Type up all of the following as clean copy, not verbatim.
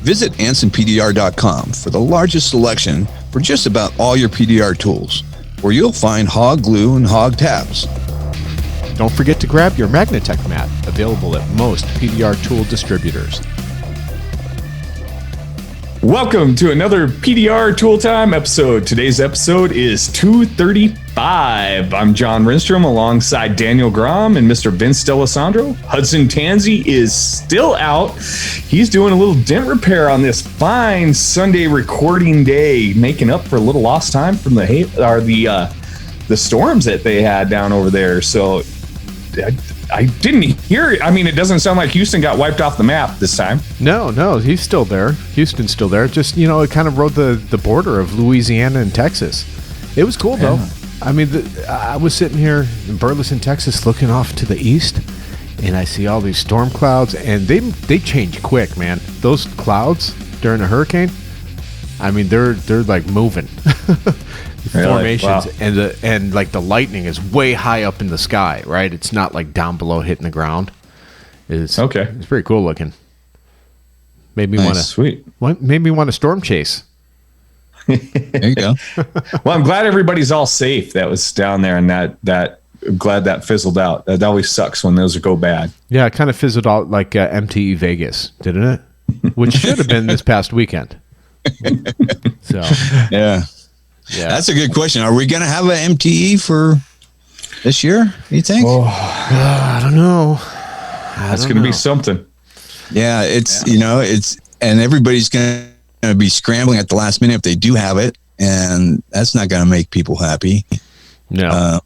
Visit AnsonPDR.com for the largest selection for just about all your PDR tools, where you'll find hog glue and hog tabs. Don't forget to grab your Magnatech mat, available at most PDR tool distributors. Welcome to another PDR Tool Time episode. Today's episode is 235. I'm John Rinstrom alongside Daniel Grom and Mr. Vince D'Alessandro. Hudson Tansey is still out. He's doing a little dent repair on this fine Sunday recording day, making up for a little lost time from the storms that they had down over there. So I didn't hear it. I mean, it doesn't sound like Houston got wiped off the map this time. No, he's still there. Houston's still there. Just, it kind of rode the border of Louisiana and Texas. It was cool, though. I mean, I was sitting here in Burleson, Texas, looking off to the east, and I see all these storm clouds, and they change quick, man. Those clouds during a hurricane, I mean, they're like moving. Formations. Wow. And like the lightning is way high up in the sky, right? It's not like down below hitting the ground. It's pretty cool looking. Made me want to storm chase. There you go. Well, I'm glad everybody's all safe that was down there, and that glad that fizzled out. That always sucks when those go bad. Yeah, it kind of fizzled out like MTE Vegas, didn't it? Which should have been this past weekend. So yeah. That's a good question. Are we going to have an MTE for this year, you think? I don't know. That's going to be something. Yeah, and everybody's going to be scrambling at the last minute if they do have it, and that's not going to make people happy. No.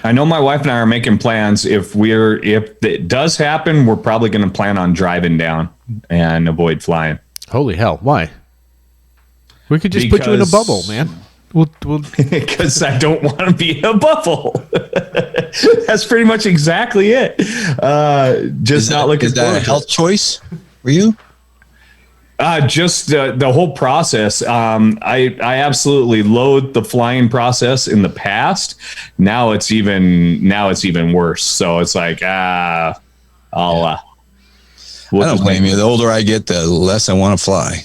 I know my wife and I are making plans. If it does happen, we're probably going to plan on driving down and avoid flying. Holy hell. Why? We could just put you in a bubble, man. Because I don't want to be in a bubble. That's pretty much exactly it. Not looking. Is that a health choice for you? Just the whole process. I absolutely loathe the flying process in the past. Now it's even worse. So it's like I don't blame you. The older I get, the less I want to fly.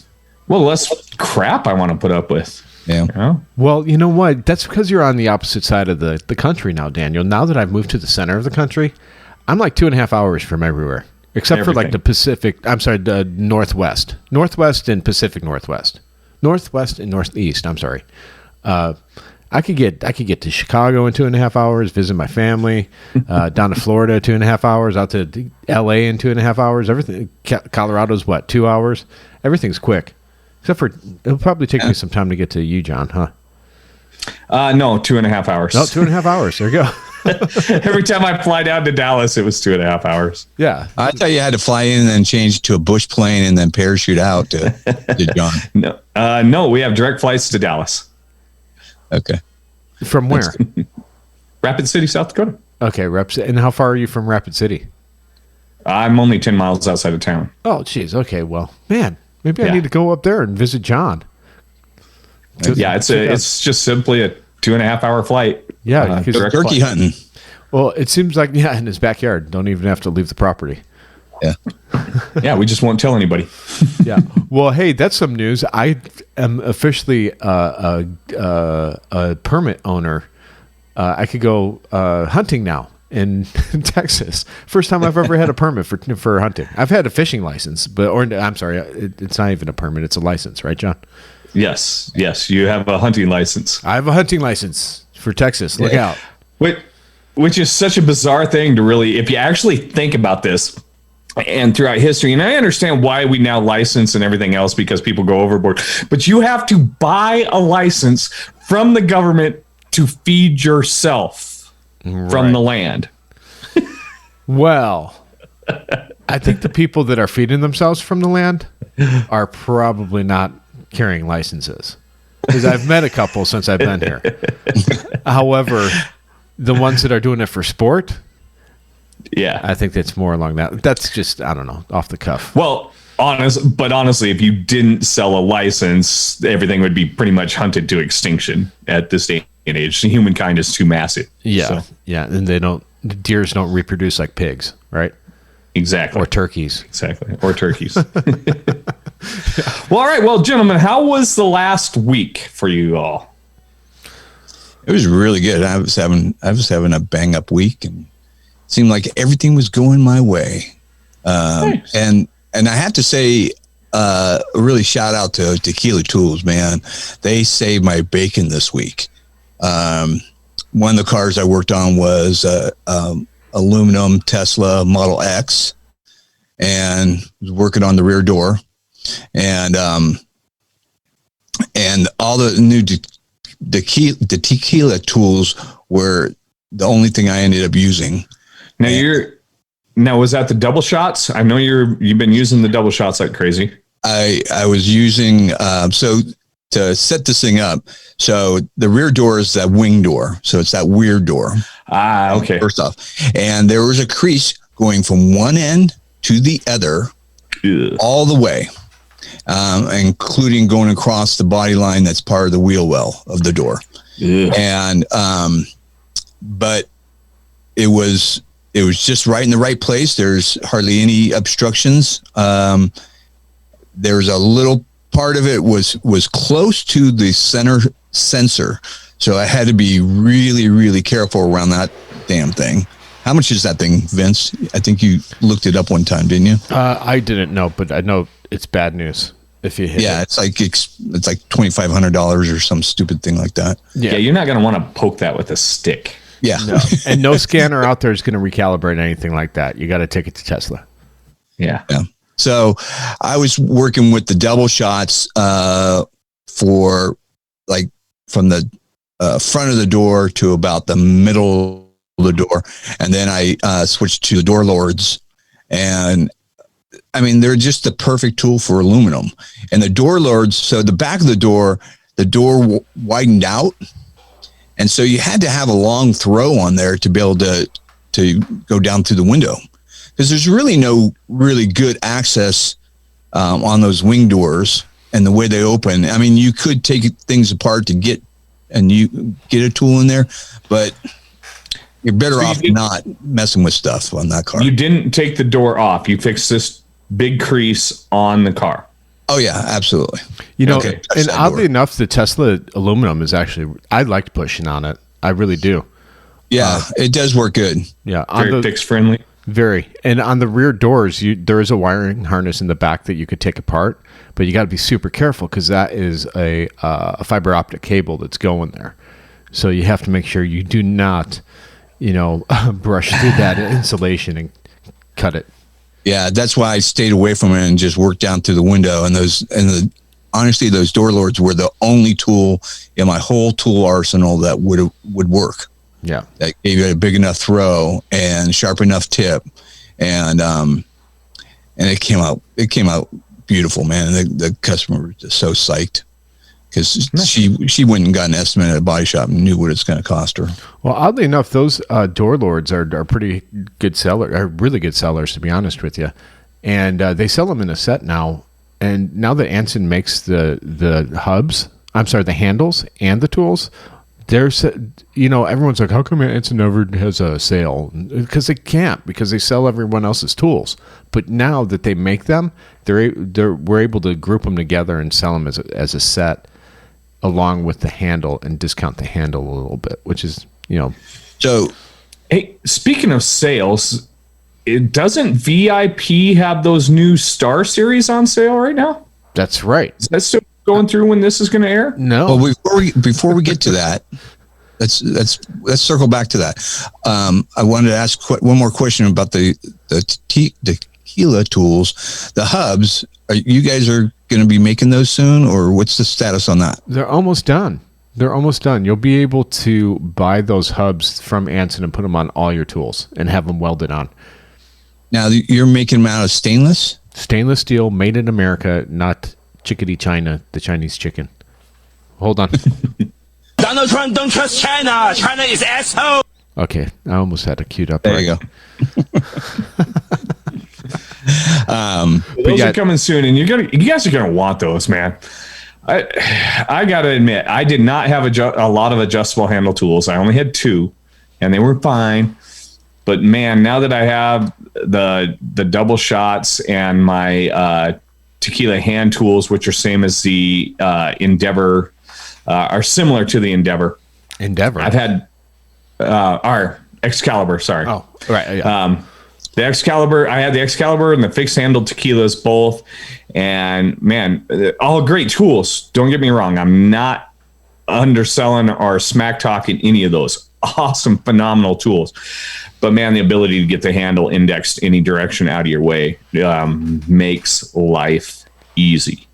Well, less crap I want to put up with. Yeah. Well, you know what? That's because you're on the opposite side of the country now, Daniel. Now that I've moved to the center of the country, I'm like 2.5 hours from everywhere, except for like the Pacific. I'm sorry, the Northwest and Pacific Northwest and Northeast. I'm sorry. I could get to Chicago in 2.5 hours, visit my family, down to Florida 2.5 hours, out to LA in 2.5 hours. Everything. Colorado's 2 hours. Everything's quick. Except for, it'll probably take me some time to get to you, John, huh? No, 2.5 hours. No, 2.5 hours. There you go. Every time I fly down to Dallas, it was 2.5 hours. Yeah. I thought you had to fly in and then change to a bush plane and then parachute out to John. No, we have direct flights to Dallas. Okay. From where? Rapid City, South Dakota. Okay, and how far are you from Rapid City? I'm only 10 miles outside of town. Oh, geez. Okay, well, man. Maybe I need to go up there and visit John. Yeah, it's just simply a 2.5 hour flight. Yeah, turkey hunting. Well, it seems like in his backyard. Don't even have to leave the property. Yeah. Yeah, we just won't tell anybody. Yeah. Well, hey, that's some news. I am officially a permit owner. I could go hunting now in Texas. First time I've ever had a permit for hunting. I've had a fishing license, I'm sorry, it's not even a permit, it's a license, right, John? Yes, you have a hunting license. I have a hunting license for Texas. Look out. Which is such a bizarre thing to really, if you actually think about this, and throughout history, and I understand why we now license and everything else because people go overboard, but you have to buy a license from the government to feed yourself. Right. From the land. Well, I think the people that are feeding themselves from the land are probably not carrying licenses. Because I've met a couple since I've been here. However, the ones that are doing it for sport, yeah, I think that's more along that. That's just, I don't know, off the cuff. Well, honestly, if you didn't sell a license, everything would be pretty much hunted to extinction at this day and age. Humankind is too massive. Yeah, yeah, and deers don't reproduce like pigs, right? Exactly. Or turkeys. Exactly. Or turkeys. Well, all right. Well, gentlemen, how was the last week for you all? It was really good. I was having a bang up week, and it seemed like everything was going my way. Nice. And I have to say, really shout out to Tequila Tools, man. They saved my bacon this week. One of the cars I worked on was aluminum Tesla Model X, and was working on the rear door, and all the new the tequila tools were the only thing I ended up using. Now was that the double shots? I know you've been using the double shots like crazy. I was using so to set this thing up. So the rear door is that wing door. So it's that weird door. Okay. First off, and there was a crease going from one end to the other, all the way, including going across the body line that's part of the wheel well of the door. And but it was just right in the right place. There's hardly any obstructions. There's a little part of it was close to the center sensor, so I had to be really, really careful around that damn thing. How much is that thing, Vince? I think you looked it up one time, didn't you? I didn't know, but I know it's bad news if you hit it. It's like $2,500 or some stupid thing like that. Yeah, you're not going to want to poke that with a stick. Yeah. No. And no scanner out there is going to recalibrate anything like that. You got to take it to Tesla. Yeah. So I was working with the double shots for like from the front of the door to about the middle of the door. And then I switched to the door lords. And I mean, they're just the perfect tool for aluminum. And the door lords, so the back of the door widened out. And so you had to have a long throw on there to be able to go down through the window, because there's really no really good access on those wing doors and the way they open. I mean, you could take things apart to get a tool in there, but you're better off not messing with stuff on that car. You didn't take the door off. You fixed this big crease on the car. Oh yeah, absolutely. And oddly enough, the Tesla aluminum is actually, I liked pushing on it. I really do. Yeah, it does work good. Yeah. Very fix friendly. Very. And on the rear doors, there is a wiring harness in the back that you could take apart, but you got to be super careful because that is a fiber optic cable that's going there. So you have to make sure you do not, brush through that insulation and cut it. Yeah, that's why I stayed away from it and just worked down through the window. And honestly, those door lords were the only tool in my whole tool arsenal that would work. Yeah, that gave you a big enough throw and sharp enough tip, and it came out beautiful, man. The customer was just so psyched because she went and got an estimate at a body shop and knew what it's going to cost her. Well, oddly enough, those door lords are pretty good sellers, are really good sellers, to be honest with you, and they sell them in a set now. And now that Anson makes the handles and the tools. There's, everyone's like, how come Anson never has a sale? Because they can't, because they sell everyone else's tools. But now that they make them, we're able to group them together and sell them as a set, along with the handle, and discount the handle a little bit, which is, So, hey, speaking of sales, doesn't VIP have those new Star Series on sale right now? That's right. Is that still going through when this is going to air? No. Well, before we get to that, let's circle back to that. I wanted to ask one more question about the tequila tools, the hubs. You guys are going to be making those soon, or what's the status on that? They're almost done. You'll be able to buy those hubs from Anson and put them on all your tools and have them welded on. Now, you're making them out of stainless? Stainless steel, made in America, not chickadee China, the Chinese chicken. Hold on. Donald Trump, don't trust China. China is asshole. Okay, I almost had it queued up. There you go. Those are coming soon, and you guys are gonna want those, man. I gotta admit, I did not have a lot of adjustable handle tools. I only had 2, and they were fine. But man, now that I have the double shots and my tequila hand tools, which are same as the Endeavor, are similar to the Endeavor. I've had our Excalibur. Sorry. Oh, right. Yeah. The Excalibur. I had the Excalibur and the fixed handle tequilas both, and man, all great tools. Don't get me wrong. I'm not underselling or smack talking any of those. Awesome, phenomenal tools. But man, the ability to get the handle indexed any direction out of your way makes life easy.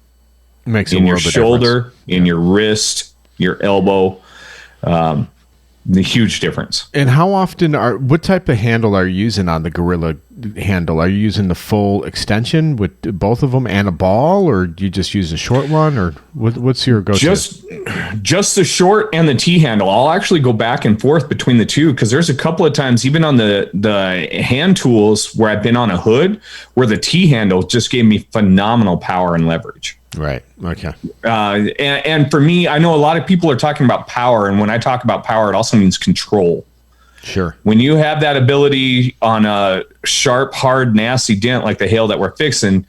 Makes in your shoulder, in your wrist, your elbow. The huge difference. And how often what type of handle are you using on the Gorilla handle? Are you using the full extension with both of them and a ball, or do you just use a short one, or what's your go-to? Just the short and the T handle. I'll actually go back and forth between the two, because there's a couple of times, even on the hand tools where I've been on a hood, where the T handle just gave me phenomenal power and leverage. Right. Okay. And for me, I know a lot of people are talking about power, and when I talk about power, it also means control. Sure. When you have that ability on a sharp, hard, nasty dent like the hail that we're fixing,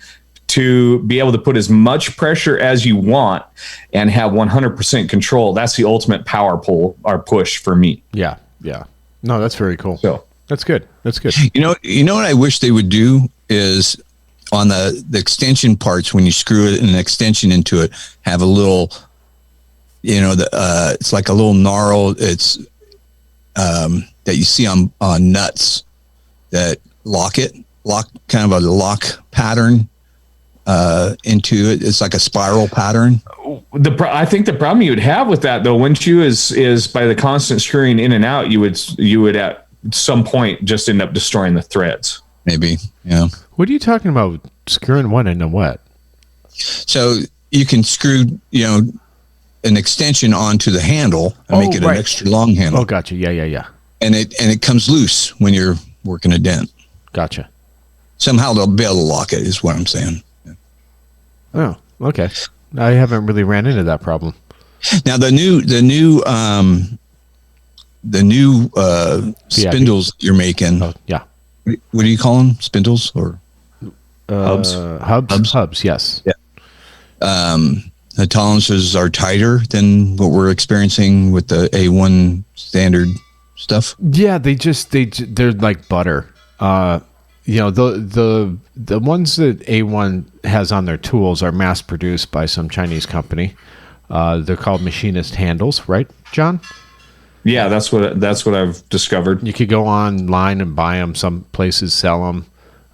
to be able to put as much pressure as you want and have 100% control, that's the ultimate power pull or push for me. Yeah. Yeah. No, that's very cool. So that's good. That's good. You know what I wish they would do is, on the extension parts, when you screw an extension into it, have a little, it's like a little knurl. It's that you see on nuts that lock kind of a lock pattern into it. It's like a spiral pattern. I think the problem you would have with that, though, wouldn't you, is by the constant screwing in and out, you would at some point just end up destroying the threads. Maybe, yeah. What are you talking about? Screwing one into what? So you can screw, an extension onto the handle and make it an extra long handle. Oh, gotcha. Yeah. And it comes loose when you're working a dent. Gotcha. Somehow they'll be able to lock it, is what I'm saying. Yeah. Oh, okay. I haven't really ran into that problem. Now the new spindles you're making. Oh, yeah. What do you call them? Spindles or hubs? Hubs. Yes. Yeah. The tolerances are tighter than what we're experiencing with the A1 standard stuff. Yeah, they're like butter. The ones that A1 has on their tools are mass produced by some Chinese company. They're called machinist handles, right, John? Yeah, that's what I've discovered. You could go online and buy them. Some places sell them.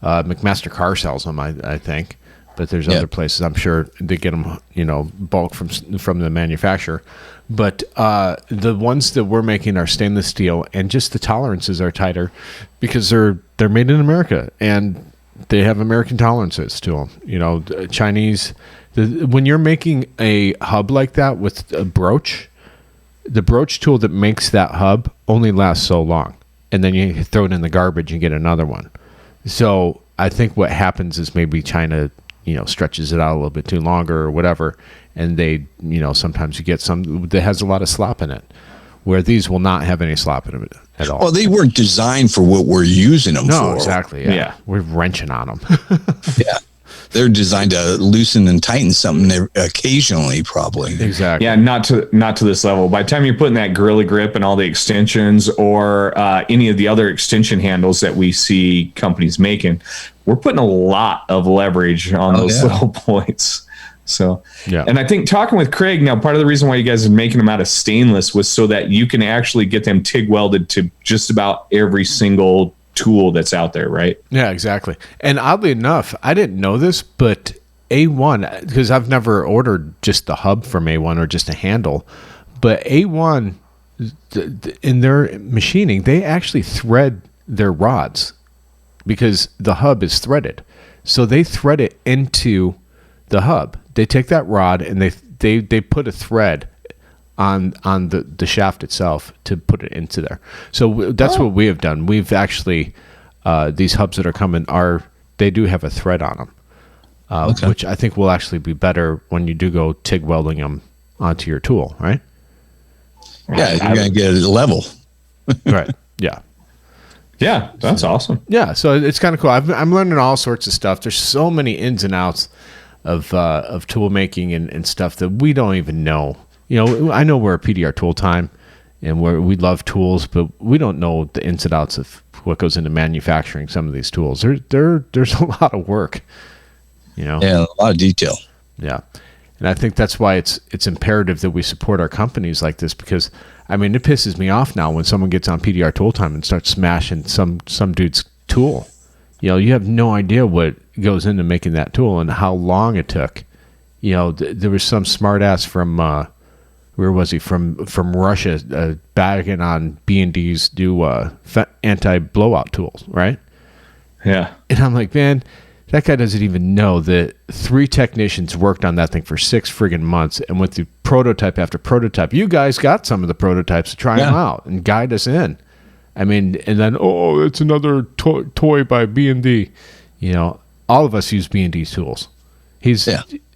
McMaster Car sells them, I think. But there's other places, I'm sure, they get them, bulk from the manufacturer. But the ones that we're making are stainless steel, and just the tolerances are tighter because they're made in America, and they have American tolerances to them. Chinese. When you're making a hub like that with a broach, the broach tool that makes that hub only lasts so long, and then you throw it in the garbage and get another one. So I think what happens is maybe China, stretches it out a little bit too longer or whatever, and they, sometimes you get some that has a lot of slop in it, where these will not have any slop in it at all. Well, they weren't designed for what we're using them for. No, exactly. Yeah. We're wrenching on them. Yeah. They're designed to loosen and tighten something occasionally, probably. Exactly. Yeah, not to this level. By the time you're putting that Gorilla Grip and all the extensions, or any of the other extension handles that we see companies making, we're putting a lot of leverage on those little points. So, yeah. And I think talking with Craig, now part of the reason why you guys are making them out of stainless was so that you can actually get them TIG welded to just about every single tool that's out there, right? Yeah, exactly. And oddly enough, I didn't know this, but A1, because I've never ordered just the hub from A1 or just a handle, but A1, in their machining, they actually thread their rods because the hub is threaded. So they thread it into the hub. They take that rod and they put a thread on the shaft itself to put it into there. So that's what we have done. We've actually, these hubs that are coming they do have a thread on them, which I think will actually be better when you do go TIG welding them onto your tool, right? Yeah, you're going to get it level. Right. Yeah. Yeah, that's awesome. Yeah, so it's kind of cool. I'm learning all sorts of stuff. There's so many ins and outs of tool making and stuff that we don't even know. You know, I know we're a PDR Tool Time, and we love tools, but we don't know the ins and outs of what goes into manufacturing some of these tools. There's a lot of work, you know. Yeah, a lot of detail. Yeah, and I think that's why it's imperative that we support our companies like this, because I mean, it pisses me off now when someone gets on PDR Tool Time and starts smashing some dude's tool. You know, you have no idea what goes into making that tool and how long it took. You know, there was some smartass from where was he from Russia bagging on B&D's do anti-blowout tools, right? Yeah. And I'm like, man, that guy doesn't even know that 3 technicians worked on that thing for 6 friggin' months and went through prototype after prototype. You guys got some of the prototypes to try them out and guide us in. I mean, and then, it's another toy by B&D. You know, all of us use B&D's tools. He's,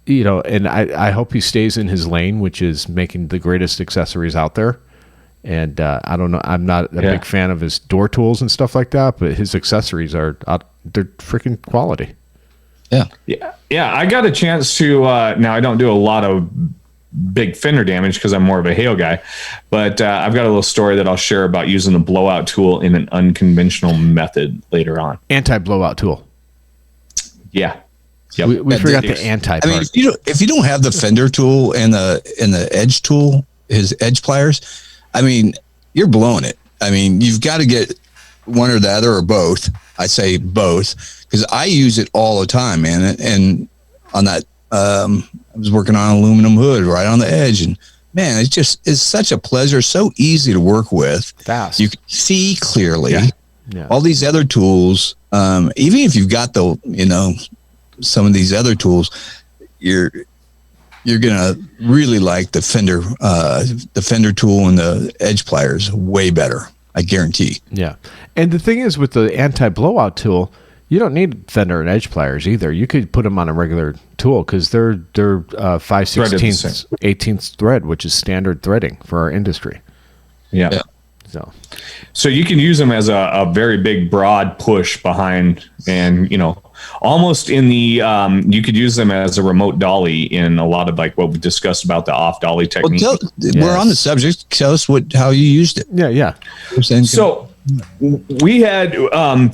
you know, and I hope he stays in his lane, which is making the greatest accessories out there. And I don't know, I'm not a big fan of his door tools and stuff like that, but his accessories they're freaking quality. Yeah. I got a chance to, now I don't do a lot of big fender damage because I'm more of a hail guy, but I've got a little story that I'll share about using the blowout tool in an unconventional method later on. Anti-blowout tool. Yeah. Yep. We forgot the anti part. I mean, if you don't have the Fender tool and the edge tool, his edge pliers, I mean, you're blowing it. I mean, you've got to get one or the other or both. I say both because I use it all the time, man. And on that, I was working on an aluminum hood right on the edge, and man, it's such a pleasure. So easy to work with. Fast. You can see clearly. Yeah. All these other tools, even if you've got some of these other tools, you're gonna really like the Fender tool and the edge pliers way better. I guarantee. Yeah, and the thing is, with the anti-blowout tool, you don't need Fender and edge pliers either. You could put them on a regular tool because they're 5/16, 18th thread, which is standard threading for our industry. Yeah. So you can use them as a very big, broad push behind, and almost in the you could use them as a remote dolly in a lot of like what we discussed about the off dolly technique. Well, we're on the subject. Tell us how you used it. Yeah. So we had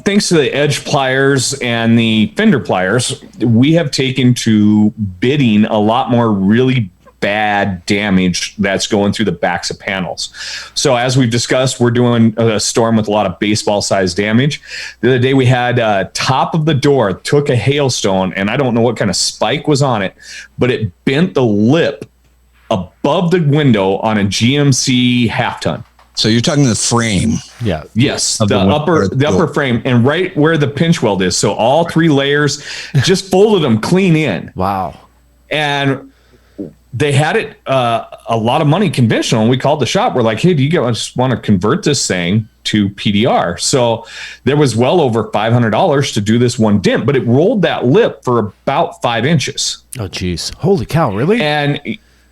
thanks to the edge pliers and the Fender pliers, we have taken to bidding a lot more really bad damage that's going through the backs of panels. So as we've discussed, we're doing a storm with a lot of baseball sized damage. The other day we had top of the door took a hailstone, and I don't know what kind of spike was on it, but it bent the lip above the window on a GMC half ton. So you're talking the frame. Yeah. Yes, the upper frame, and right where the pinch weld is. So all 3 layers, just folded them clean in. Wow. And they had it a lot of money conventional, and we called the shop. We're like, hey, do you guys want to convert this thing to PDR? So there was well over $500 to do this one dent, but it rolled that lip for about 5 inches. Oh, geez. Holy cow, really? And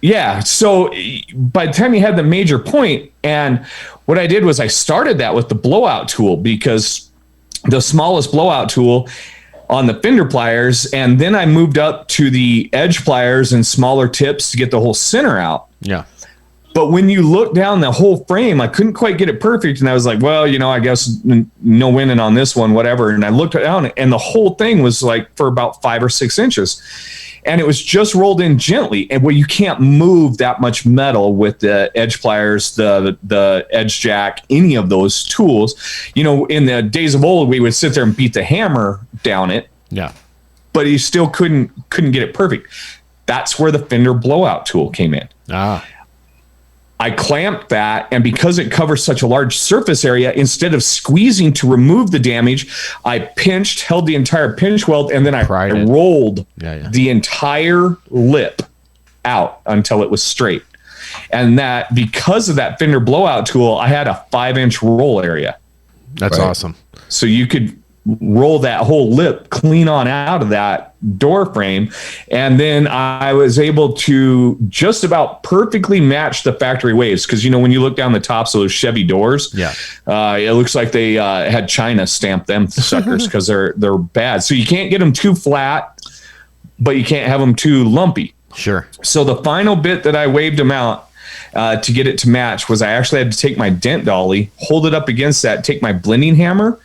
yeah, so by the time you had the major point, and what I did was I started that with the blowout tool, because the smallest blowout tool on the Fender pliers, and then I moved up to the edge pliers and smaller tips to get the whole center out. Yeah. But when you look down the whole frame, I couldn't quite get it perfect, and I was like, well, I guess no winning on this one, whatever. And I looked down, and the whole thing was like for about 5 or 6 inches. And it was just rolled in gently, and you can't move that much metal with the edge pliers, the edge jack, any of those tools. In the days of old, we would sit there and beat the hammer down it. Yeah. But you still couldn't get it perfect. That's where the Fender blowout tool came in. I clamped that, and because it covers such a large surface area, instead of squeezing to remove the damage, I pinched, held the entire pinch weld, and then I rolled the entire lip out until it was straight. And that, because of that Fender blowout tool, I had a 5-inch roll area. That's awesome. So you could roll that whole lip clean on out of that door frame, and then I was able to just about perfectly match the factory waves, because when you look down the tops of those Chevy doors, it looks like they had China stamp them suckers because they're bad. So you can't get them too flat, but you can't have them too lumpy. Sure. So the final bit that I waved them out to get it to match was I actually had to take my Dent Dolly, hold it up against that, take my blending hammer,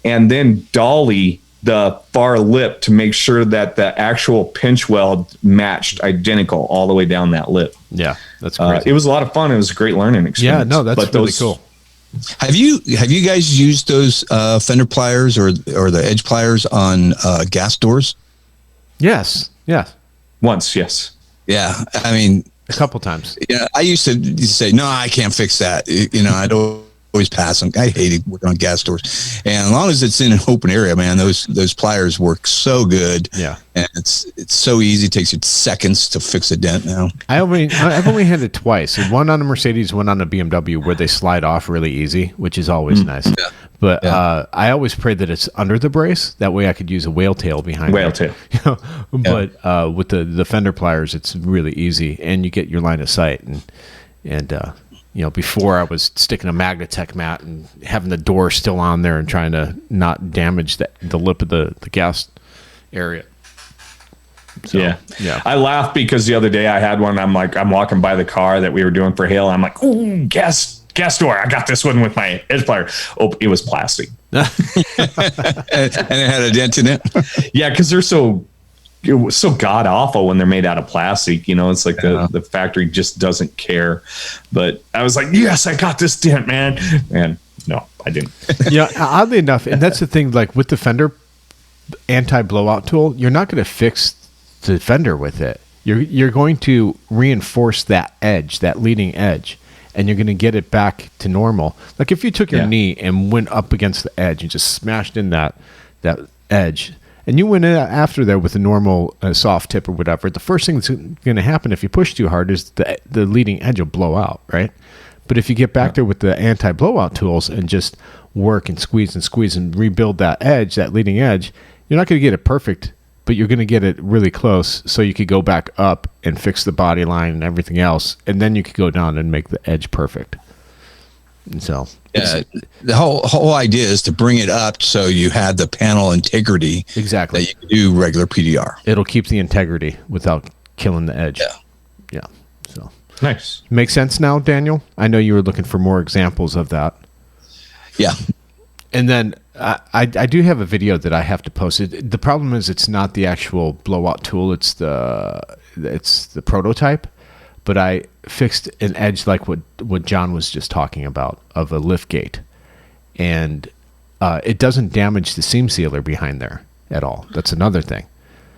and then dolly the far lip to make sure that the actual pinch weld matched identical all the way down that lip. Yeah, that's great. It was a lot of fun. It was a great learning experience. Yeah, no, that's really cool. Have you guys used those Fender pliers or the edge pliers on gas doors? Yes. Once, yes. Yeah, I mean, a couple times. Yeah, I used to say, no, I can't fix that. I'd always pass them. I hated working on gas doors, and as long as it's in an open area, man, those pliers work so good. Yeah, and it's so easy. It takes you seconds to fix a dent now. I've only had it twice. One on a Mercedes, one on a BMW, where they slide off really easy, which is always nice. Yeah. But I always pray that it's under the brace. That way I could use a whale tail behind it. But with the Fender pliers, it's really easy, and you get your line of sight. And before I was sticking a Magnatech mat and having the door still on there and trying to not damage the lip of the gas area. So, yeah. I laughed because the other day I had one. I'm walking by the car that we were doing for hail. I'm like, ooh, gas door. I got this one with my edge plier. Oh, it was plastic. And it had a dent in it. Yeah, because it was so god awful when they're made out of plastic. It's like the factory just doesn't care. But I was like, yes, I got this dent, man. And no, I didn't. Yeah, oddly enough, and that's the thing. Like with the Fender anti-blowout tool, you're not going to fix the fender with it. You're going to reinforce that edge, that leading edge, and you're going to get it back to normal. Like if you took your knee and went up against the edge and just smashed in that edge, and you went in after there with a normal soft tip or whatever, the first thing that's going to happen if you push too hard is the leading edge will blow out, right? But if you get back there with the anti-blowout tools and just work and squeeze and rebuild that edge, that leading edge, you're not going to get it perfect, but you're going to get it really close, so you could go back up and fix the body line and everything else, and then you could go down and make the edge perfect. And so the whole idea is to bring it up so you had the panel integrity exactly that you can do regular PDR. It'll keep the integrity without killing the edge. Yeah. So nice. Makes sense now, Daniel? I know you were looking for more examples of that. Yeah. And then I do have a video that I have to post. The problem is it's not the actual blowout tool. It's the prototype. But I fixed an edge like what John was just talking about of a lift gate. And it doesn't damage the seam sealer behind there at all. That's another thing.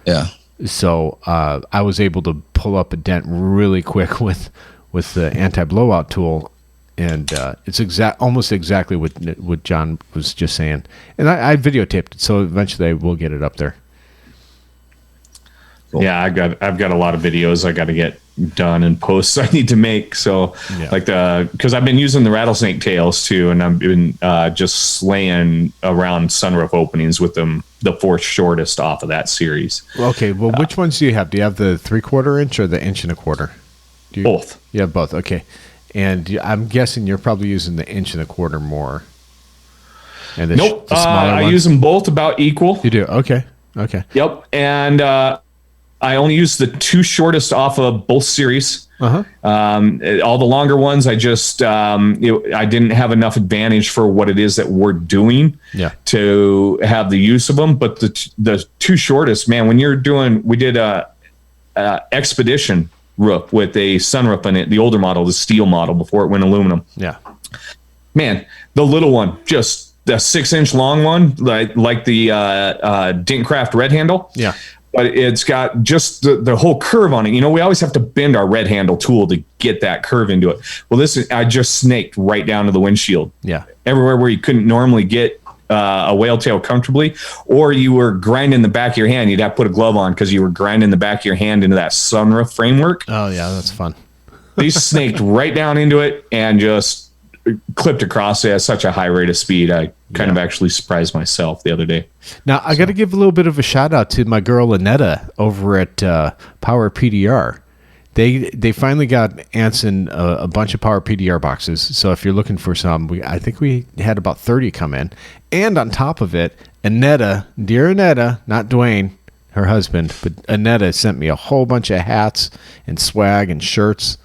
Yeah. So I was able to pull up a dent really quick with the anti-blowout tool. And it's almost exactly what John was just saying. And I videotaped it, so eventually we'll get it up there. Cool. Yeah, I've got a lot of videos I got to get done and posts I need to make. So because I've been using the rattlesnake tails too, and I've been just slaying around sunroof openings with them, the fourth shortest off of that series. Okay, well, which ones do you have? Do you have the 3/4 inch or the 1.25 inch? Both. Yeah, both. Okay, and I'm guessing you're probably using the 1.25 inch more. And nope, the smaller I one? use them both about equal. You do? Okay. Yep, and I only use the two shortest off of both series. Uh-huh. All the longer ones, I just I didn't have enough advantage for what it is that we're doing to have the use of them. But the two shortest, man, when you're doing, we did a Expedition roof with a sunroof in it, the older model, the steel model before it went aluminum. Yeah, man, the little one, just the 6-inch long one, like the Dentcraft red handle. Yeah. But it's got just the whole curve on it. We always have to bend our red handle tool to get that curve into it. Well, I just snaked right down to the windshield. Yeah. Everywhere where you couldn't normally get a whale tail comfortably, or you were grinding the back of your hand. You'd have to put a glove on because you were grinding the back of your hand into that sunroof framework. Oh, yeah, that's fun. They snaked right down into it and just clipped across it at such a high rate of speed. I kind of actually surprised myself the other day. Now, I got to give a little bit of a shout out to my girl Annetta over at Power PDR. They finally got Anson a bunch of Power PDR boxes. So if you're looking for some, I think we had about 30 come in. And on top of it, Annetta, dear Annetta, not Dwayne, her husband, but Annetta sent me a whole bunch of hats and swag and shirts,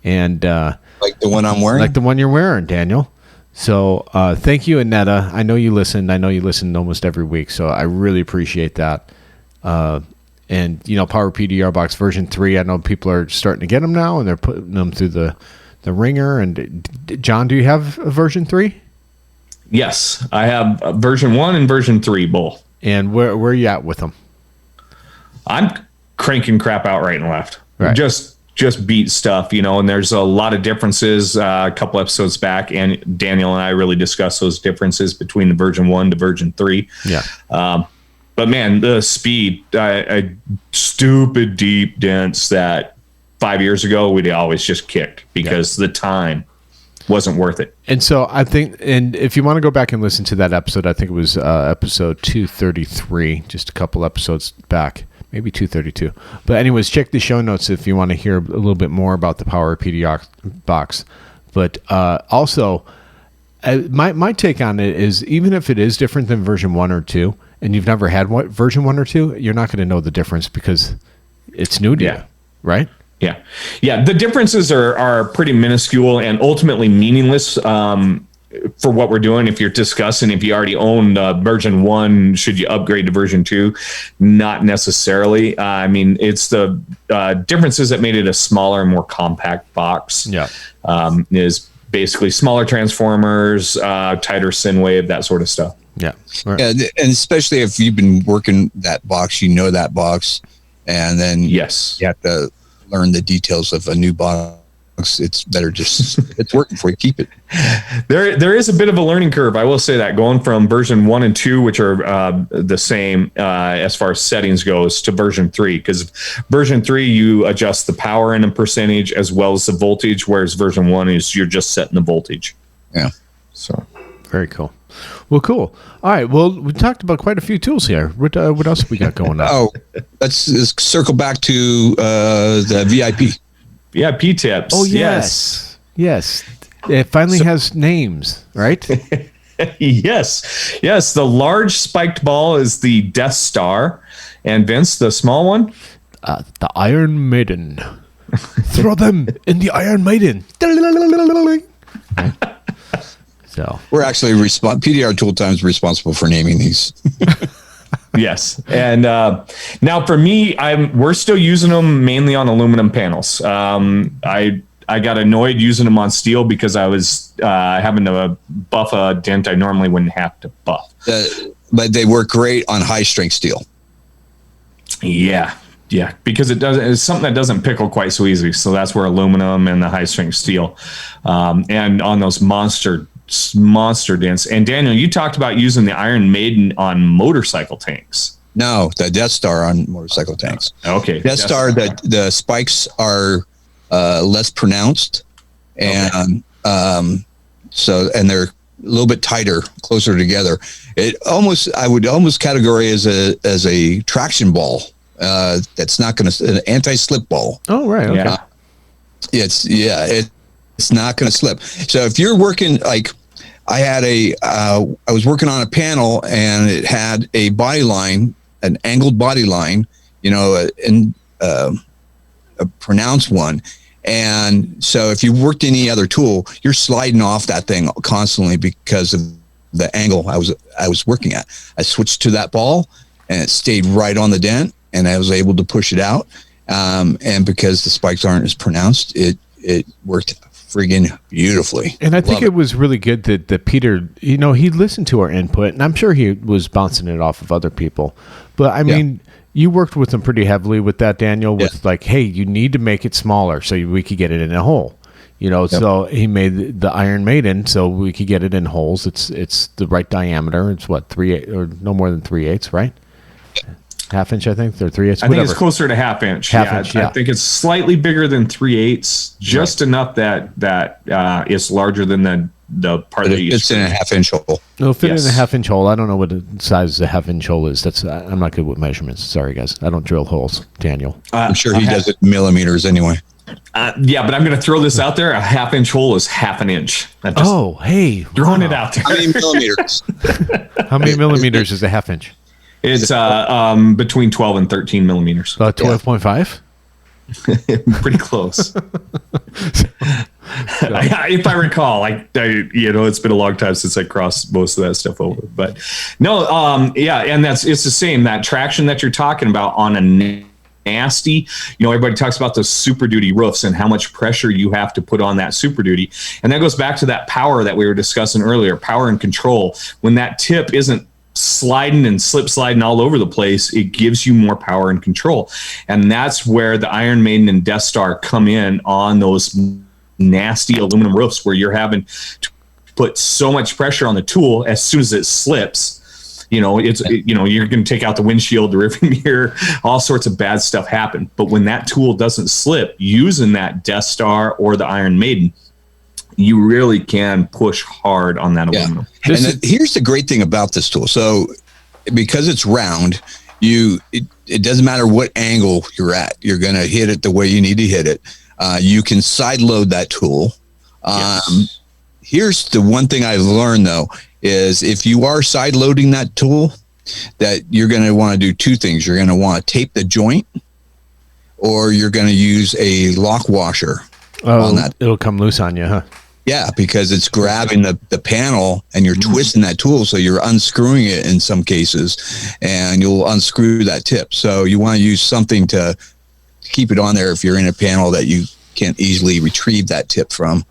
and like the one I'm wearing, like the one you're wearing, Daniel. So thank you, Annetta. I know you listened. I know you listen almost every week, so I really appreciate that. And Power PDR Box version 3. I know people are starting to get them now, and they're putting them through the ringer. And John, do you have a version 3? Yes, I have version 1 and version 3 both. And where are you at with them? I'm cranking crap out right and left. Right. Just beat stuff, and there's a lot of differences. A couple episodes back, and Daniel and I really discussed those differences between the version 1 to version 3. Yeah. But man, the speed, stupid deep dents that 5 years ago we'd always just kicked because the time wasn't worth it. And so I think, and if you want to go back and listen to that episode, I think it was episode 233, just a couple episodes back, maybe 232. But anyways, check the show notes if you want to hear a little bit more about the Power PDR Box. But also, my take on it is, even if it is different than version 1 or 2, and you've never had version 1 or 2, you're not going to know the difference because it's new to you, right? Yeah. Yeah. The differences are pretty minuscule and ultimately meaningless for what we're doing. If you're discussing, if you already own version 1, should you upgrade to version 2? Not necessarily. I mean, it's the differences that made it a smaller, more compact box. Yeah. Is basically smaller transformers, tighter sine wave, that sort of stuff. Yeah. Right. Yeah, and especially if you've been working that box, that box, and then yes, you have to learn the details of a new box. It's better just it's working for you. Keep it. There is a bit of a learning curve. I will say that going from version 1 and 2, which are the same as far as settings goes, to version 3, because version 3 you adjust the power and a percentage as well as the voltage, whereas version 1 is you're just setting the voltage. Yeah. So very cool. Well, cool. All right. Well, we talked about quite a few tools here. What else we got going on? Oh, let's circle back to the VIP tips. Oh, yes. It finally has names, right? Yes. The large spiked ball is the Death Star, and Vince, the small one, the Iron Maiden. Throw them in the Iron Maiden. So we're actually PDR Tool Time is responsible for naming these. Yes, and now for me, we're still using them mainly on aluminum panels. I got annoyed using them on steel because I was having to buff a dent I normally wouldn't have to buff. But they work great on high strength steel. Yeah, because it's something that doesn't pickle quite so easily. So that's where aluminum and the high strength steel, and on those monster dents. And Daniel, you talked about using the Iron Maiden on motorcycle tanks. No, the Death Star on motorcycle tanks. Okay. Death Star, the spikes are less pronounced, and so they're a little bit tighter, closer together. I would almost categorize as a traction ball. That's not going to an anti-slip ball. Oh, right. Okay. Yeah. It's not going to slip. So if you're working, like I had I was working on a panel and it had a body line, an angled body line, a pronounced one. And so if you worked any other tool, you're sliding off that thing constantly because of the angle I was working at. I switched to that ball and it stayed right on the dent and I was able to push it out. And because the spikes aren't as pronounced, it worked friggin' beautifully. And I think it was really good that Peter, he listened to our input, and I'm sure he was bouncing it off of other people. But I mean, you worked with him pretty heavily with that, Daniel, with like, hey, you need to make it smaller so we could get it in a hole. So he made the Iron Maiden so we could get it in holes. It's the right diameter. It's what, 3/8 or no more than 3/8, right? Half inch, I think, or 3/8. I think it's closer to half inch. I think it's slightly bigger than 3/8, just enough that it's larger than the part that it's in a half inch hole. It'll fit in a half inch hole. I don't know what the size the half inch hole is. I'm not good with measurements. Sorry, guys. I don't drill holes, Daniel. I'm sure he does it in millimeters anyway. But I'm going to throw this out there. A half inch hole is half an inch. Hey, throwing it out there. How many millimeters? How many millimeters is a half inch? It's between 12 and 13 millimeters. 12.5? Pretty close. If I recall, it's been a long time since I crossed most of that stuff over. But no, and it's the same. That traction that you're talking about on a nasty, everybody talks about those Super Duty roofs and how much pressure you have to put on that Super Duty. And that goes back to that power that we were discussing earlier, power and control. When that tip isn't sliding and slip sliding all over the place, it gives you more power and control. And that's where the Iron Maiden and Death Star come in on those nasty aluminum roofs, where you're having to put so much pressure on the tool. As soon as it slips, you're going to take out the windshield, the rearview mirror, all sorts of bad stuff happen. But when that tool doesn't slip, using that Death Star or the Iron Maiden, you really can push hard on that aluminum. Here's the great thing about this tool. So because it's round, it doesn't matter what angle you're at. You're going to hit it the way you need to hit it. You can side load that tool. Yes. Here's the one thing I've learned, though, is if you are side loading that tool, that you're going to want to do two things. You're going to want to tape the joint, or you're going to use a lock washer on that. It'll come loose on you, huh? Yeah, because it's grabbing the panel and you're twisting that tool, so you're unscrewing it in some cases, and you'll unscrew that tip. So you want to use something to keep it on there if you're in a panel that you can't easily retrieve that tip from.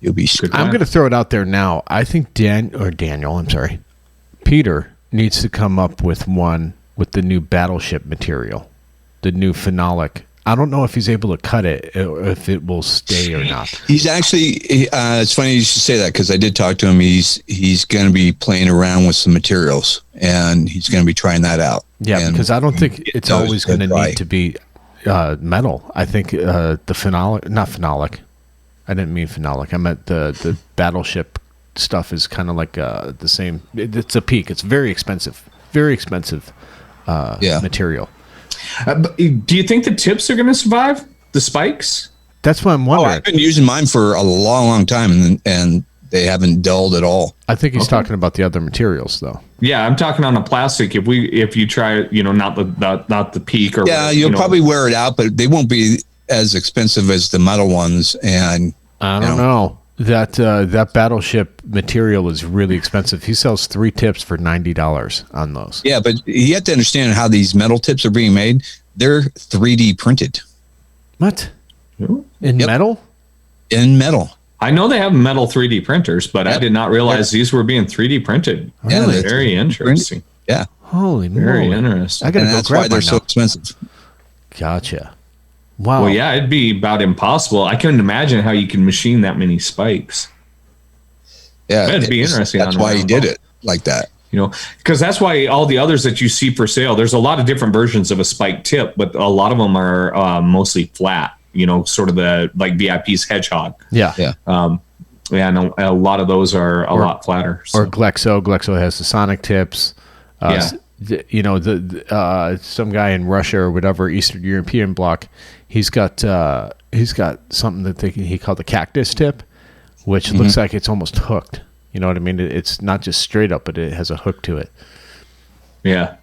You'll be screwed. I'm going to throw it out there now. I think Peter needs to come up with one with the new Battleship material, the new phenolic. I don't know if he's able to cut it or if it will stay or not. He's actually, it's funny you should say that, because I did talk to him. He's going to be playing around with some materials, and he's going to be trying that out. Yeah, because I don't think it's always going to need to be metal. I think the phenolic, not phenolic. I didn't mean phenolic. I meant the Battleship stuff is kind of like the same. It's a peak. It's very expensive. Very expensive material. Do you think the tips are going to survive the spikes? That's what I'm wondering. I've been using mine for a long time, and they haven't dulled at all. I think he's talking about the other materials, though. Yeah, I'm talking on a plastic. If you try, not the peak or you'll probably wear it out, but they won't be as expensive as the metal ones. And I don't know. That Battleship material is really expensive. He sells 3 tips for $90 on those. Yeah, but you have to understand how these metal tips are being made. They're 3D printed. What? In metal? In metal. I know they have metal 3D printers, but I did not realize these were being 3D printed. Really? Very interesting. Yeah. Holy moly. Very interesting. I gotta go that's grab why they're so expensive. Gotcha. Wow. Well, yeah, it'd be about impossible. I couldn't imagine how you can machine that many spikes. Yeah, it'd be interesting. That's why he did it like that. Because that's why all the others that you see for sale, there's a lot of different versions of a spike tip, but a lot of them are mostly flat. Sort of like VIP's Hedgehog. Yeah. Yeah. No, a lot of those are a lot flatter. So. Or Glexo. Glexo has the sonic tips. Some guy in Russia or whatever Eastern European bloc, he's got something that he called the cactus tip, which looks like it's almost hooked. You know what I mean? It's not just straight up, but it has a hook to it. Yeah.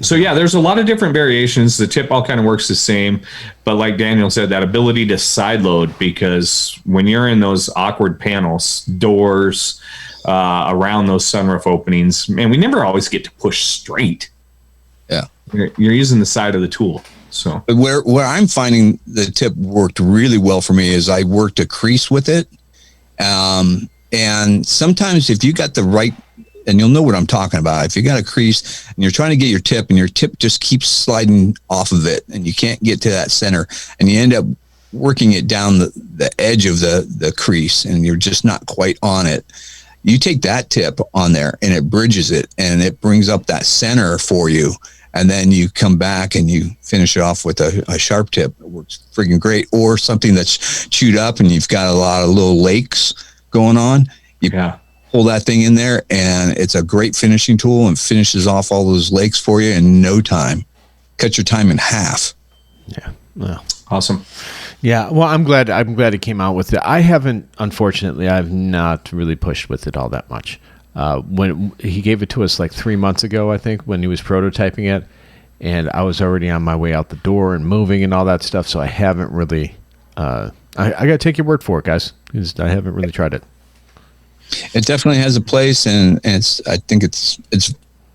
So yeah, there's a lot of different variations. The tip all kind of works the same, but like Daniel said, that ability to side load, because when you're in those awkward panels, doors, around those sunroof openings, man, we never always get to push straight. Yeah. You're using the side of the tool. So where I'm finding the tip worked really well for me is I worked a crease with it. And sometimes if you got the right, and you'll know what I'm talking about, if you got a crease and you're trying to get your tip and your tip just keeps sliding off of it and you can't get to that center, and you end up working it down the edge of the crease and you're just not quite on it, you take that tip on there and it bridges it and it brings up that center for you. And then you come back and you finish it off with a sharp tip. It works freaking great. Or something that's chewed up and you've got a lot of little lakes going on. You pull that thing in there and it's a great finishing tool and finishes off all those lakes for you in no time. Cut your time in half. Yeah. Well, awesome. Yeah. Well, I'm glad it came out with it. I've not really pushed with it all that much. when he gave it to us like 3 months ago, I think, when he was prototyping it, and I was already on my way out the door and moving and all that stuff. So I haven't really. I got to take your word for it, guys. 'Cause I haven't really tried it. It definitely has a place, and I think it's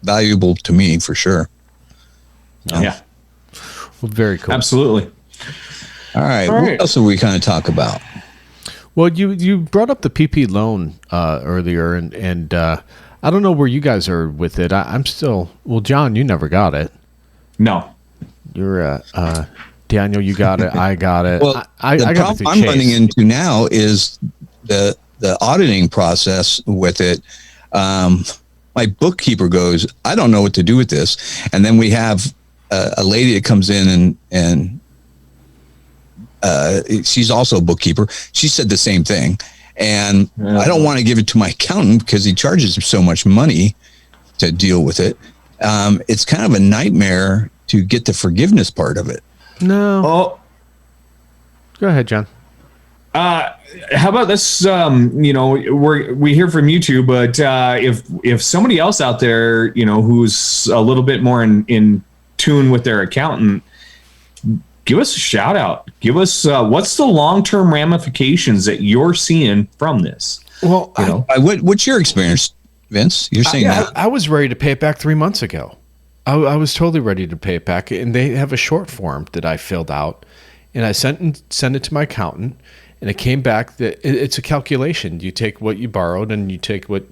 valuable to me for sure. Yeah. Well, very cool. Absolutely. All right. What else did we kind of talk about? Well, you brought up the PP loan earlier, and I don't know where you guys are with it. I'm still. Well, John, you never got it. No. You're Daniel. You got it. I got it. Well, I the got problem I'm running into now is the auditing process with it. My bookkeeper goes, I don't know what to do with this, and then we have a lady that comes in and she's also a bookkeeper. She said the same thing, and I don't want to give it to my accountant because he charges so much money to deal with it. It's kind of a nightmare to get the forgiveness part of it. No. Oh, go ahead, John. How about this? We hear from you two, but if somebody else out there, who's a little bit more in tune with their accountant, give us a shout out. Give us what's the long-term ramifications that you're seeing from this? Well, what's your experience, Vince? You're saying that I was ready to pay it back 3 months ago. I was totally ready to pay it back, and they have a short form that I filled out, and I sent it to my accountant, and it came back that it's a calculation. You take what you borrowed, and you take what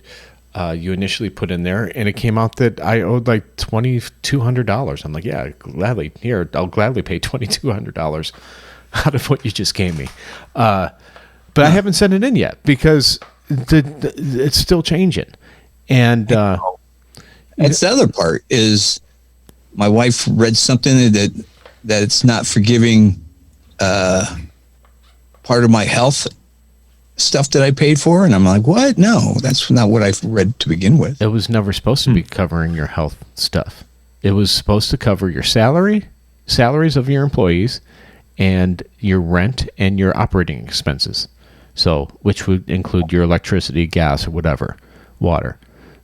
you initially put in there, and it came out that I owed like $2,200. I'm like, yeah, gladly. Here, I'll gladly pay $2,200 out of what you just gave me. But I haven't sent it in yet because it's still changing. And that's the other part is my wife read something that it's not forgiving part of my health stuff that I paid for, and I'm like, what? No, that's not what I read to begin with. It was never supposed to be covering your health stuff. It was supposed to cover your salaries of your employees, and your rent and your operating expenses. So, which would include your electricity, gas, or whatever, water.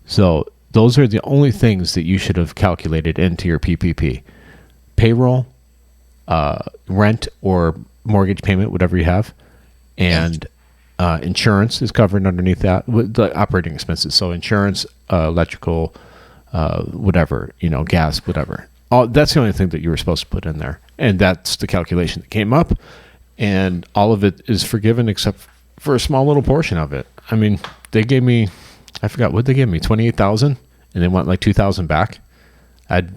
So those are the only things that you should have calculated into your PPP. Payroll, rent or mortgage payment, whatever you have, and insurance is covered underneath that, with the operating expenses. So insurance, electrical, whatever, gas, whatever. That's the only thing that you were supposed to put in there. And that's the calculation that came up. And all of it is forgiven except for a small little portion of it. I mean, they gave me, I forgot what they gave me, $28,000, and they want like $2,000 back. I'd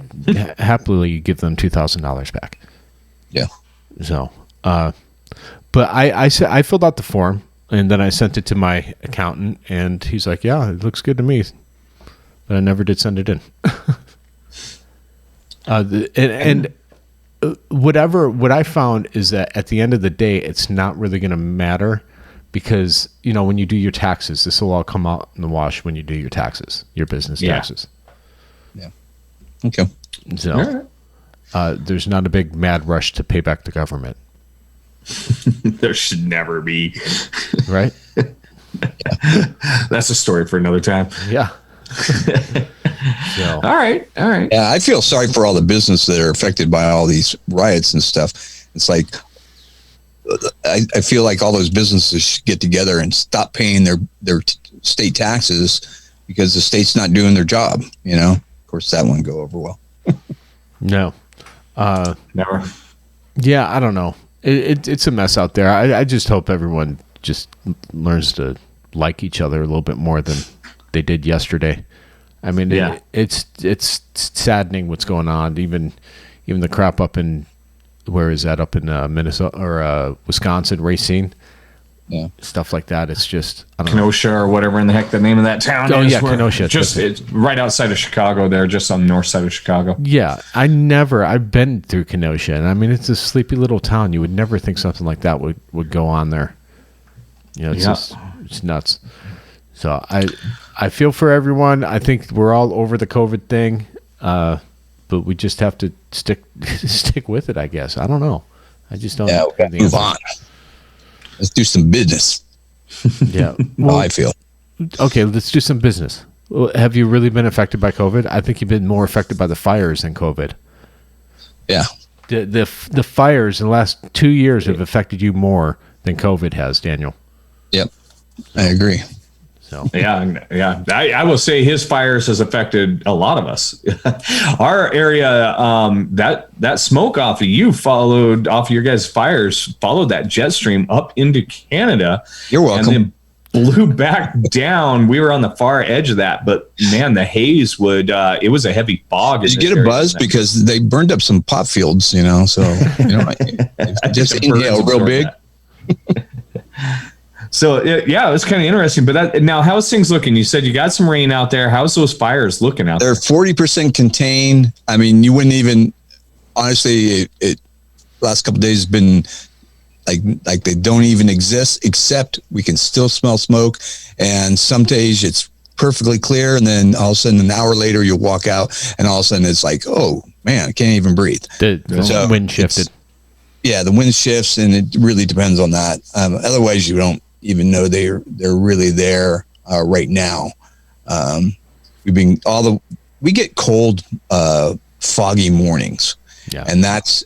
happily give them $2,000 back. Yeah. So, but I filled out the form, and then I sent it to my accountant, and he's like, yeah, it looks good to me. But I never did send it in. What I found is that at the end of the day, it's not really going to matter because, when you do your taxes, this will all come out in the wash when you do your taxes, your business taxes. Yeah. Okay. So there's not a big mad rush to pay back the government. There should never be. Right? That's a story for another time. Yeah. So. All right. Yeah, I feel sorry for all the businesses that are affected by all these riots and stuff. It's like, I feel like all those businesses should get together and stop paying their state taxes because the state's not doing their job. Of course, that wouldn't go over well. No. Never. Yeah, I don't know. It's a mess out there. I just hope everyone just learns to like each other a little bit more than they did yesterday. I mean, it's saddening what's going on. Even the crap up in, where is that, up in Minnesota or Wisconsin, Racine, stuff like that. It's just, I don't know. Kenosha or whatever in the heck the name of that town is. Oh yeah, Kenosha. It's right outside of Chicago there, just on the north side of Chicago. Yeah, I've been through Kenosha, and I mean, it's a sleepy little town. You would never think something like that would go on there. It's nuts. So I feel for everyone. I think we're all over the COVID thing, but we just have to stick with it, I guess. I don't know. I just don't. Yeah, we got to move on. Let's do some business. Yeah. Well, I feel. Okay, let's do some business. Well, have you really been affected by COVID? I think you've been more affected by the fires than COVID. Yeah. The fires in the last 2 years have affected you more than COVID has, Daniel. Yep. I agree. So Yeah. I will say his fires has affected a lot of us. Our area, that smoke off of your guys' fires, followed that jet stream up into Canada. You're welcome. And then blew back down. We were on the far edge of that, but man, the haze it was a heavy fog. Did you get a buzz? Because they burned up some pot fields, so, just inhale real big. So it was kind of interesting, but now how's things looking? You said you got some rain out there. How's those fires looking out there? They're 40% contained. I mean, you wouldn't even, honestly, it last couple of days has been like they don't even exist, except we can still smell smoke. And some days it's perfectly clear. And then all of a sudden, an hour later, you'll walk out and all of a sudden it's like, oh man, I can't even breathe. The wind shifted. Yeah, the wind shifts, and it really depends on that. Otherwise, you don't even know they're really there right now. We get cold, foggy mornings, and that's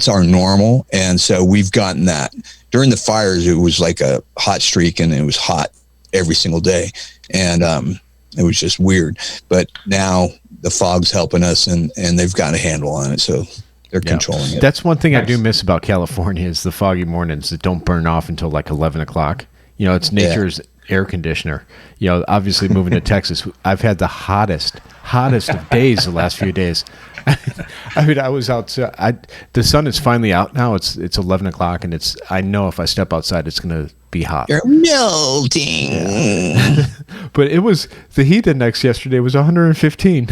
our normal. And so we've gotten that. During the fires, it was like a hot streak, and it was hot every single day, and it was just weird. But now the fog's helping us, and they've got a handle on it, so they're controlling it. That's one thing I do miss about California is the foggy mornings that don't burn off until like 11 o'clock. It's nature's air conditioner. Obviously moving to Texas, I've had the hottest of days the last few days. I mean, I was outside. The sun is finally out now. It's 11 o'clock, and I know if I step outside, it's going to be hot. You're melting. Yeah. But the heat index yesterday was 115.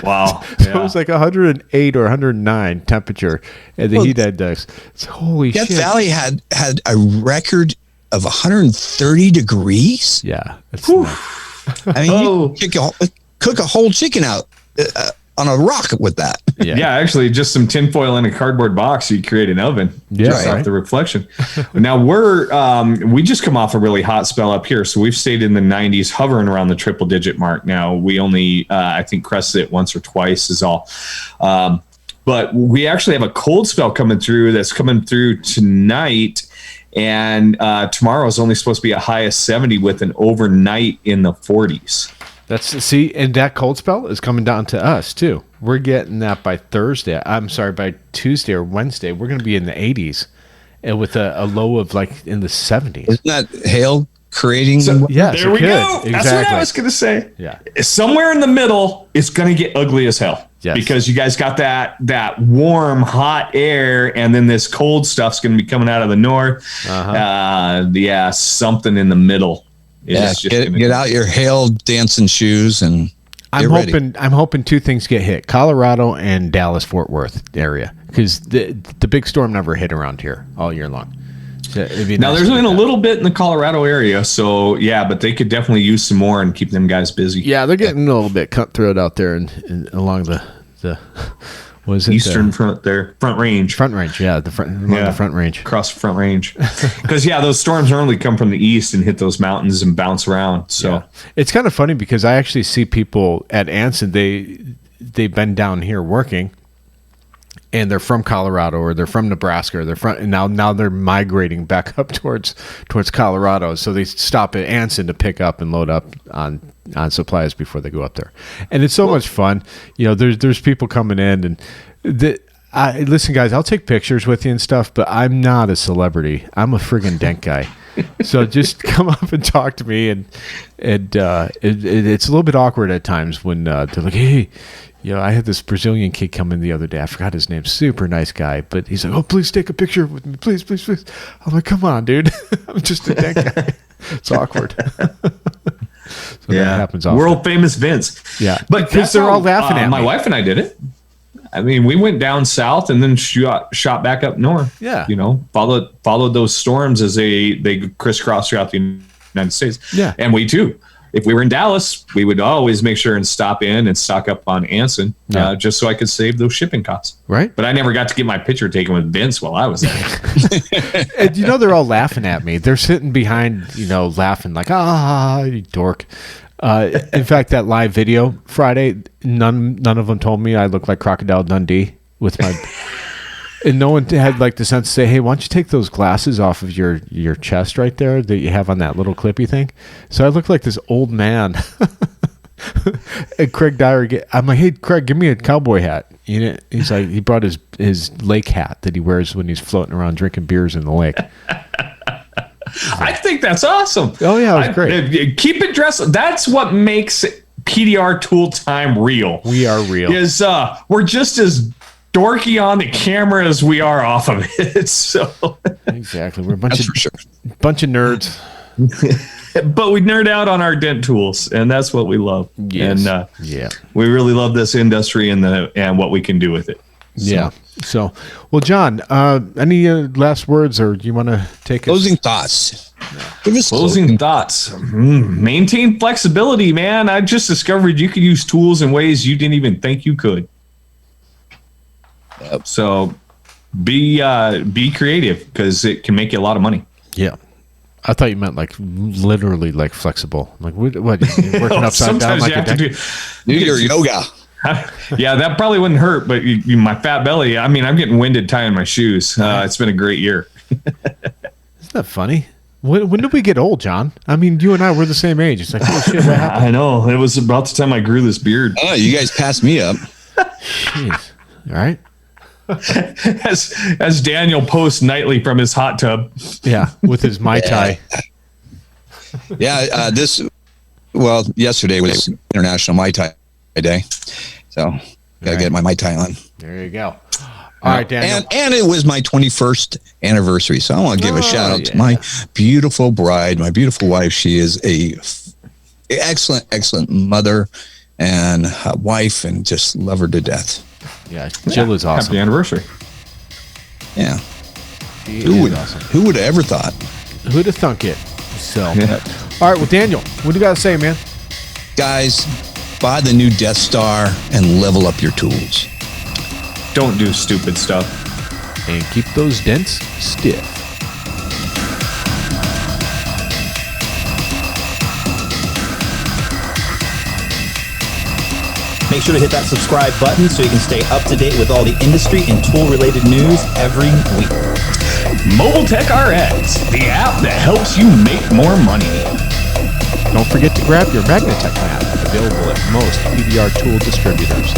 Wow. So it was like 108 or 109 temperature at the heat index. It's holy shit. Death Valley had a record of 130 degrees. Yeah. I mean, you cook a whole chicken out on a rock with that. Yeah, actually, just some tinfoil in a cardboard box, you create an oven just off the reflection. Now we just come off a really hot spell up here, so we've stayed in the 90s, hovering around the triple digit mark. Now we only, I think, crested it once or twice is all. But we actually have a cold spell coming through that's coming through tonight. And tomorrow is only supposed to be a high of 70 with an overnight in the 40s. And that cold spell is coming down to us too. We're getting that by Tuesday or Wednesday. We're going to be in the 80s, and with a low of like in the 70s. Isn't that hail creating? There we go. Exactly. That's what I was going to say. Yeah, somewhere in the middle, it's going to get ugly as hell. Yes. Because you guys got that warm, hot air, and then this cold stuff's going to be coming out of the north. Something in the middle. Get out your hail dancing shoes and I'm hoping two things get hit: Colorado and Dallas-Fort Worth area, because the big storm never hit around here all year long. So now there's been a little bit in the Colorado area, so but they could definitely use some more and keep them guys busy. Yeah, they're getting a little bit cutthroat out there and along the was it eastern front range, the front range, across the front range, because those storms normally come from the east and hit those mountains and bounce around. So it's kind of funny because I actually see people at Anson, they've been down here working, and they're from Colorado or they're from Nebraska or and now they're migrating back up towards Colorado, so they stop at Anson to pick up and load up on supplies before they go up there. And it's so much fun. There's people coming in, and listen, guys, I'll take pictures with you and stuff, but I'm not a celebrity. I'm a friggin' Dent guy. So just come up and talk to me, and it's a little bit awkward at times when they're like, hey, I had this Brazilian kid come in the other day. I forgot his name. Super nice guy, but he's like, oh, please take a picture with me. Please, please, please. I'm like, come on, dude. I'm just a Dent guy. It's awkward. So that happens often. World famous Vince. Yeah. But because they're all laughing at me. My wife and I did it. I mean, we went down south and then shot back up north. Yeah. Followed those storms as they crisscross throughout the United States. Yeah. And we too. If we were in Dallas, we would always make sure and stop in and stock up on Anson, just so I could save those shipping costs. Right. But I never got to get my picture taken with Vince while I was there. And they're all laughing at me. They're sitting behind, laughing like, you dork. In fact, that live video Friday, none of them told me I looked like Crocodile Dundee with my. And no one had like the sense to say, "Hey, why don't you take those glasses off of your chest right there that you have on that little clippy thing?" So I look like this old man. And Craig Dyer, I'm like, "Hey, Craig, give me a cowboy hat." You know, he's like, he brought his lake hat that he wears when he's floating around drinking beers in the lake. I think that's awesome. Oh yeah, it was great. Keep it dressed. That's what makes PDR Tool Time real. We are real. Is we're just as dorky on the camera as we are off of it. So exactly, we're a bunch of nerds. But we nerd out on our dent tools, and that's what we love. Yes. And yeah, we really love this industry and what we can do with it. So. Yeah. So, well, John, any last words, or do you want to take closing thoughts? Closing thoughts. Maintain flexibility, man. I just discovered you could use tools in ways you didn't even think you could. Yep. So be creative, because it can make you a lot of money. Yeah. I thought you meant like literally like flexible. Like what? You're working upside down like a do your yoga. Yeah, that probably wouldn't hurt, but my fat belly. I mean, I'm getting winded tying my shoes. It's been a great year. Isn't that funny? When did we get old, John? I mean, you and I were the same age. It's like, oh shit, what happened? I know. It was about the time I grew this beard. Oh, you guys passed me up. Jeez. All right. As Daniel posts nightly from his hot tub. Yeah, with his Mai Tai. Yeah, yesterday was International Mai Tai Day. So, got to get my Mai Tai on. There you go. All right, Daniel. And it was my 21st anniversary. So, I want to give a shout out to my beautiful bride, my beautiful wife. She is a excellent mother and wife, and just love her to death. Yeah, Jill is awesome. Happy anniversary. Yeah. Who would have ever thought? Who'd have thunk it? So, all right, well, Daniel, what do you got to say, man? Guys, buy the new Death Star and level up your tools. Don't do stupid stuff. And keep those dents stiff. Make sure to hit that subscribe button so you can stay up to date with all the industry and tool-related news every week. Mobile Tech RX, the app that helps you make more money. Don't forget to grab your Magnatech map, available at most PDR tool distributors.